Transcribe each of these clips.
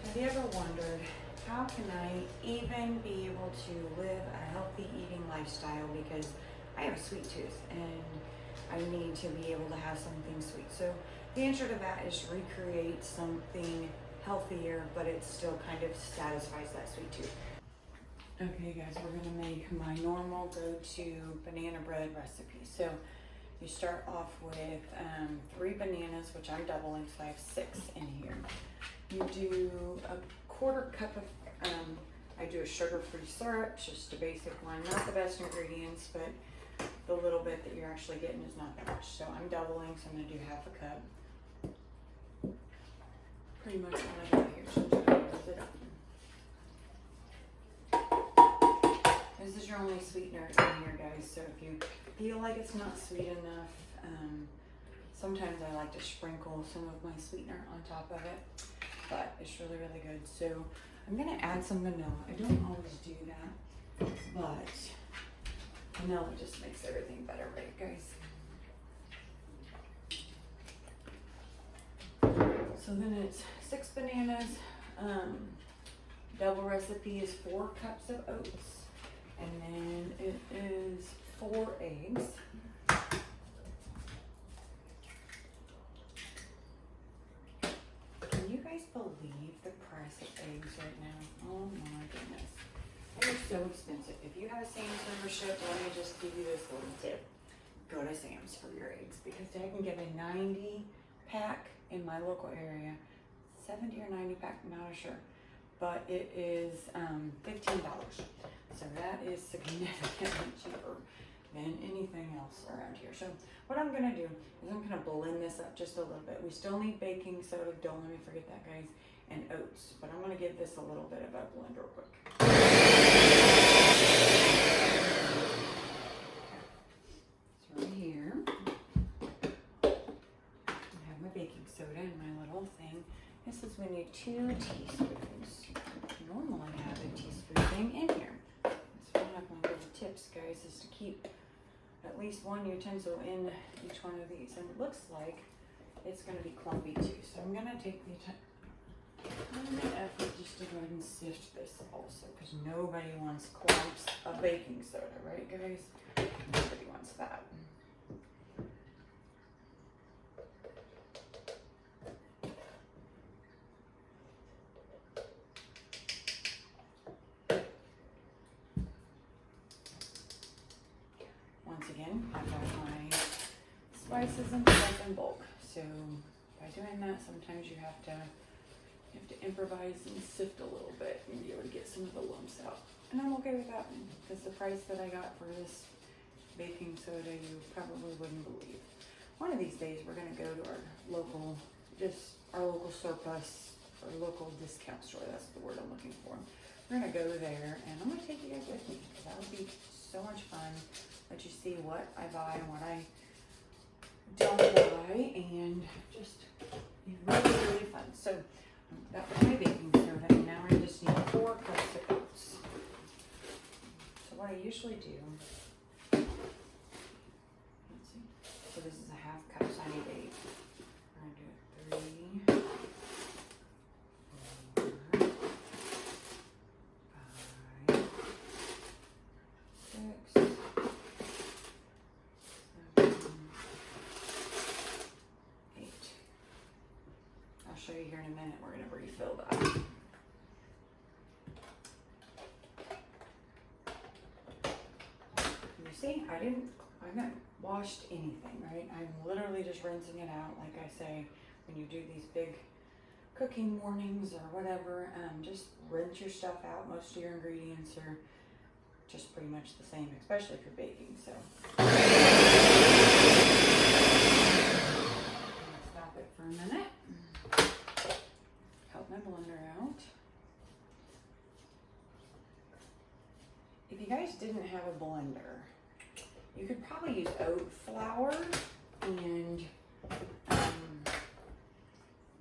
Have you ever wondered, how can I even be able to live a healthy eating lifestyle, because I have a sweet tooth and I need to be able to have something sweet? So the answer to that is recreate something healthier, but it still kind of satisfies that sweet tooth. Okay guys, we're gonna make my normal go-to banana bread recipe. So you start off with 3 bananas, which I'm doubling, so I have 6 in here. You do a 1/4 cup of, I do a sugar-free syrup, just a basic one. Not the best ingredients, but the little bit that you're actually getting is not that much. So I'm doubling, so I'm gonna do 1/2 cup. Pretty much all I got here, so I'm gonna mix it up. This is your only sweetener in here, guys, so if you feel like it's not sweet enough, sometimes I like to sprinkle some of my sweetener on top of it, but it's really, really good. So I'm gonna add some vanilla. I don't always do that, but vanilla just makes everything better, right, guys? So then it's 6 bananas. Double recipe is 4 cups of oats, and then it is 4 eggs. Can you guys believe the price of eggs right now? Oh my goodness. They are so expensive. If you have a Sam's membership, let me just give you this little tip. Go to Sam's for your eggs, because they can get a 90 pack in my local area. 70 or 90 pack, I'm not sure. But it is $15. So that is significantly cheaper than anything else around here. So what I'm gonna do is I'm gonna blend this up just a little bit. We still need baking soda, don't let me forget that, guys, and oats. But I'm gonna give this a little bit of a blend real quick. So right here, I have my baking soda in my little thing. This is we need 2 teaspoons. Normally I have a teaspoon thing in here. That's one of my little tips, guys, is to keep at least 1 utensil in each one of these. And it looks like it's going to be clumpy too. So I'm going to take the effort just to go ahead and sift this also, because nobody wants clumps of baking soda, right, guys? Nobody wants that. Once again, I've got my spices and stuff in bulk. So by doing that, sometimes you have to improvise and sift a little bit and be able to get some of the lumps out. And I'm okay with that one, because the price that I got for this baking soda, you probably wouldn't believe. One of these days, we're gonna go to our local surplus or local discount store. That's the word I'm looking for. We're gonna go there, and I'm gonna take you guys with me, because that would be so much fun. Let you see what I buy and what I don't buy, and just be really, really fun. So that was my baking soda, and now I just need 4 cups of oats. So what I usually do, let's see, so this is a 1/2 cup, so I need 8. I'm gonna do 3, 4, 5, 6, 7, 8. I'll show you here in a minute. We're going to refill that. You see, I haven't washed anything, right? I'm literally just rinsing it out. Like I say, when you do these big cooking mornings or whatever, just rinse your stuff out. Most of your ingredients are just pretty much the same, especially if you're baking. So stop it for a minute. Help my blender out. If you guys didn't have a blender, you could probably use oat flour and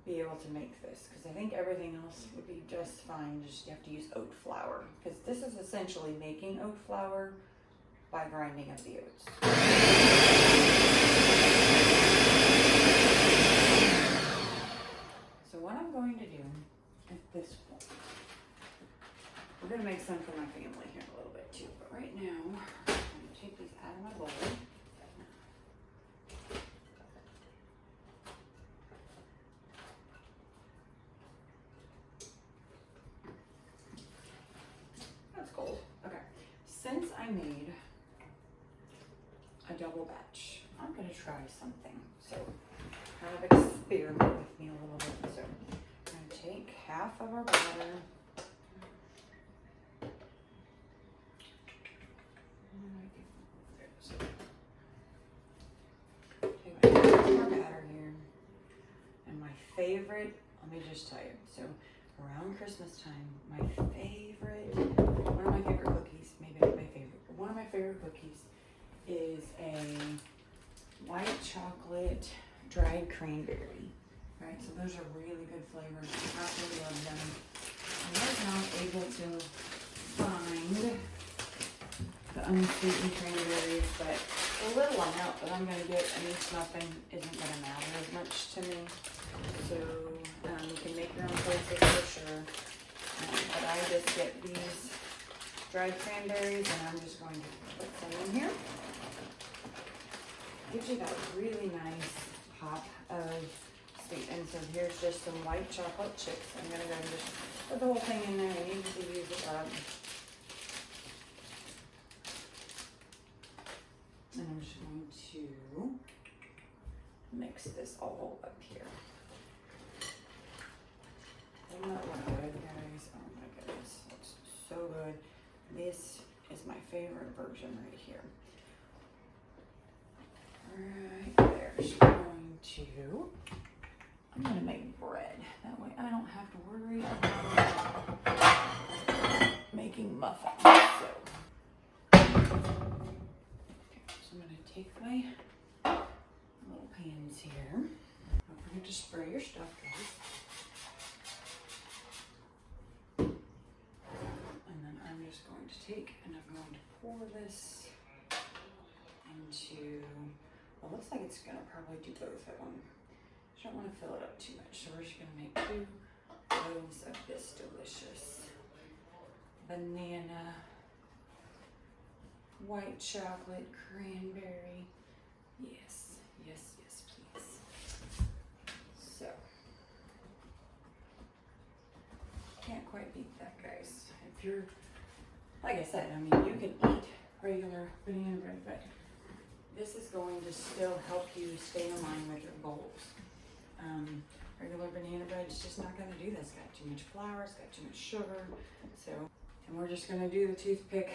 be able to make this, because I think everything else would be just fine. Just you have to use oat flour, because this is essentially making oat flour by grinding up the oats. So what I'm going to do is this We're gonna make some for my family here in a little bit too, but right now, I'm gonna take these out of my bowl. That's cold. Okay, since I made a double batch, I'm gonna try something. So, kind of experiment with me a little bit. So, I'm gonna take half of our batter. Take my half of our batter here. And my favorite, let me just tell you, so around Christmas time, one of my favorite cookies, maybe not my favorite, but one of my favorite cookies is a white chocolate dried cranberry. Right, so those are really good flavors. I really love them. And right now I'm able to find the unsweetened cranberries, but a little I'm out, but I'm going to get, at least nothing isn't going to matter as much to me. So you can make your own choices for sure. But I just get these dried cranberries and I'm just going to put some in here. Gives you that really nice pop of sweet. And so here's just some white chocolate chips. I'm going to go and just put the whole thing in there and easily use it up. And I'm just going to mix this all up here. Isn't that look good, guys? Oh my goodness, looks so good. This is my favorite version right here. Right there. So I'm going to make bread. That way I don't have to worry about making muffins. So I'm going to take my little pans here. Don't forget to spray your stuff, guys. And then I'm just going to take and I'm going to pour this into, well, looks like it's going to probably do both at one. I don't want to fill it up too much, so we're just going to make 2 loaves of this delicious banana white chocolate cranberry. Yes, yes, yes, please. So, can't quite beat that, guys. If you're, like I said, I mean, you can eat regular banana bread, but this is going to still help you stay in line with your goals. Regular banana bread is just not going to do this. It's got too much flour, it's got too much sugar. So, and we're just going to do the toothpick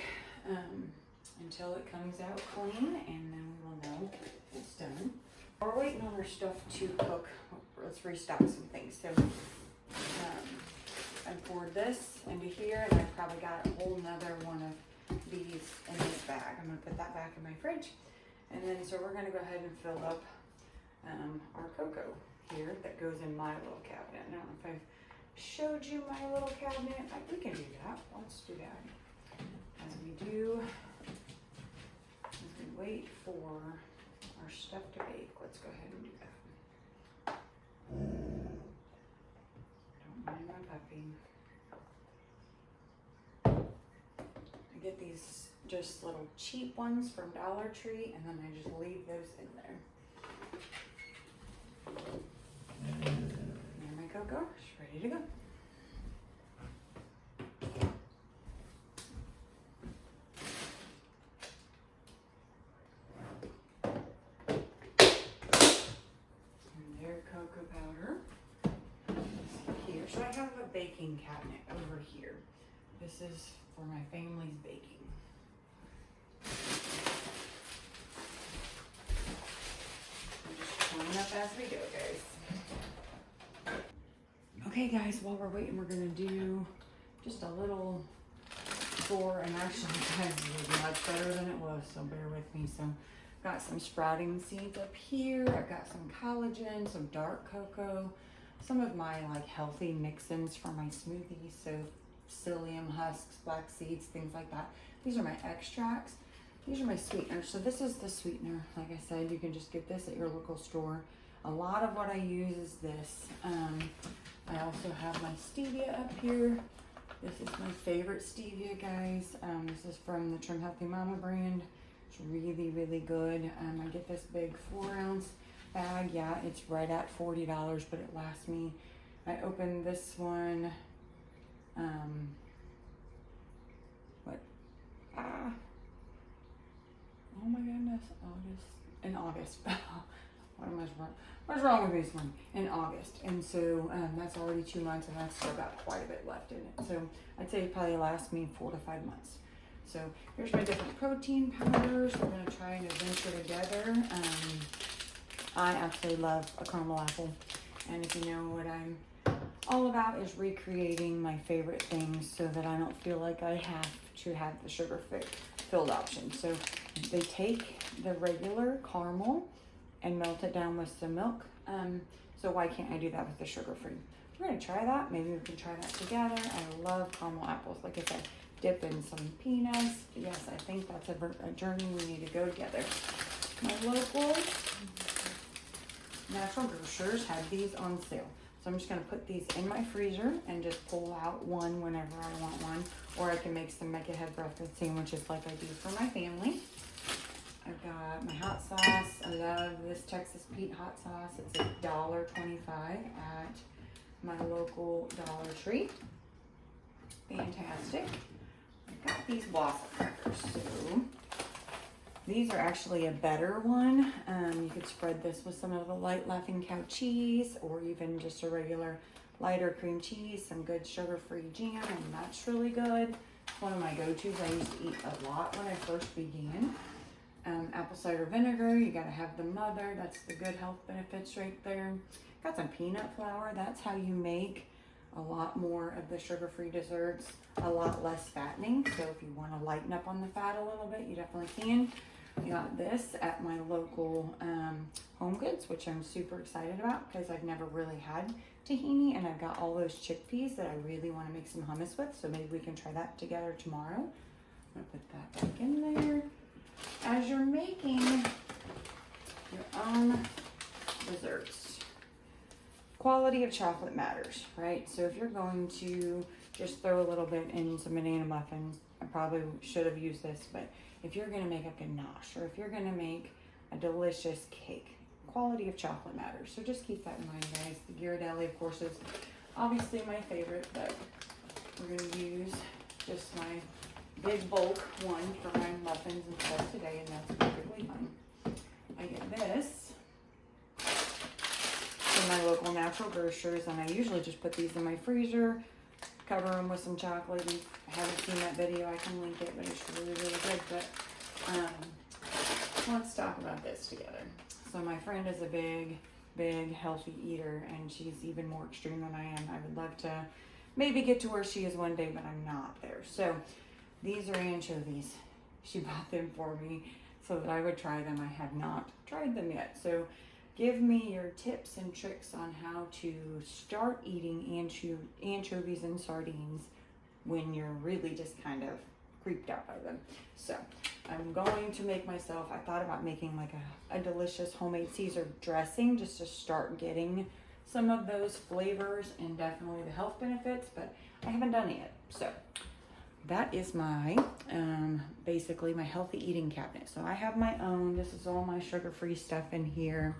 until it comes out clean, and then we will know it's done. We're waiting on our stuff to cook. Let's restock some things. So, I poured this into here, and I've probably got a whole nother one of these in this bag. I'm going to put that back in my fridge. And then, so we're going to go ahead and fill up our cocoa here that goes in my little cabinet. I don't know if I've showed you my little cabinet. We can do that. Let's do that. As we wait for our stuff to bake, let's go ahead and do that. Don't mind my puppy. I get these just little cheap ones from Dollar Tree, and then I just leave those in there. There my cocoa, she's ready to go. And their cocoa powder is here. So I have a baking cabinet over here. This is for my family's baking. Coming up as we go, guys. Okay, guys, while we're waiting, we're gonna do just a little pour, and actually, guys, it was much better than it was, so bear with me. So, got some sprouting seeds up here. I've got some collagen, some dark cocoa, some of my like healthy mix-ins for my smoothies. So, psyllium husks, black seeds, things like that. These are my extracts. These are my sweeteners. So this is the sweetener. Like I said, you can just get this at your local store. A lot of what I use is this. I also have my stevia up here. This is my favorite stevia, guys. This is from the Trim Healthy Mama brand. It's really, really good. I get this big 4-ounce bag. Yeah, it's right at $40, but it lasts me. I opened this one, oh my goodness, in August. What's wrong with this one? In August. And so that's already 2 months, and that's still got quite a bit left in it. So I'd say it probably lasts me 4 to 5 months. So here's my different protein powders. We're gonna try an adventure together. I absolutely love a caramel apple. And if you know what I'm all about is recreating my favorite things so that I don't feel like I have to have the sugar-filled option. So they take the regular caramel and melt it down with some milk. So why can't I do that with the sugar-free? We're gonna try that. Maybe we can try that together. I love caramel apples. Like I said, dip in some peanuts. Yes, I think that's a journey we need to go together. My local Natural Grocers had these on sale. So I'm just gonna put these in my freezer and just pull out one whenever I want one. Or I can make some make ahead breakfast sandwiches like I do for my family. I've got my hot sauce. I love this Texas Pete hot sauce. It's $1.25 at my local Dollar Tree. Fantastic. I've got these waffle crackers. So these are actually a better one. You could spread this with some of the light Laughing Cow cheese or even just a regular lighter cream cheese, some good sugar-free jam, and that's really good. It's one of my go-tos. I used to eat a lot when I first began. Apple cider vinegar, you gotta have the mother. That's the good health benefits right there. Got some peanut flour. That's how you make a lot more of the sugar-free desserts, a lot less fattening. So if you wanna lighten up on the fat a little bit, you definitely can. I got this at my local Home Goods, which I'm super excited about because I've never really had tahini, and I've got all those chickpeas that I really want to make some hummus with, so maybe we can try that together tomorrow. I'm gonna put that back in there. As you're making your own desserts, quality of chocolate matters, right? So if you're going to just throw a little bit in some banana muffins, I probably should have used this, but if you're gonna make a ganache or if you're gonna make a delicious cake, quality of chocolate matters. So just keep that in mind, guys. The Ghirardelli, of course, is obviously my favorite, but we're gonna use just my big bulk one for my muffins and stuff today, and that's perfectly fine. I get this from my local Natural Grocers, and I usually just put these in my freezer, cover them with some chocolate. If I haven't seen that video, I can link it, but it's really, really good. But let's talk about this together. So my friend is a big healthy eater, and she's even more extreme than I am. I would love to maybe get to where she is one day, but I'm not there. So these are anchovies. She bought them for me so that I would try them. I have not tried them yet. So give me your tips and tricks on how to start eating anchovies and sardines when you're really just kind of creeped out by them. So I'm going to make myself, I thought about making like a delicious homemade Caesar dressing just to start getting some of those flavors and definitely the health benefits, but I haven't done it yet. So that is my, basically my healthy eating cabinet. So I have my own, this is all my sugar-free stuff in here.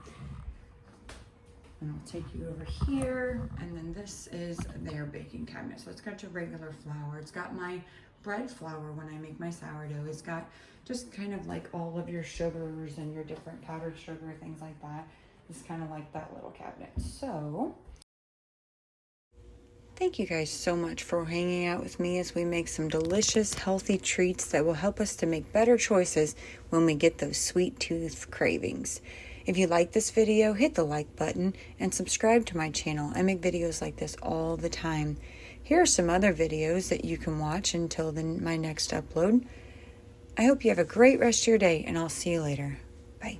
And I'll take you over here. And then this is their baking cabinet. So it's got your regular flour. It's got my bread flour when I make my sourdough. It's got just kind of like all of your sugars and your different powdered sugar, things like that. It's kind of like that little cabinet. So thank you guys so much for hanging out with me as we make some delicious, healthy treats that will help us to make better choices when we get those sweet tooth cravings. If you like this video, hit the like button and subscribe to my channel. I make videos like this all the time. Here are some other videos that you can watch until my next upload. I hope you have a great rest of your day, and I'll see you later. Bye.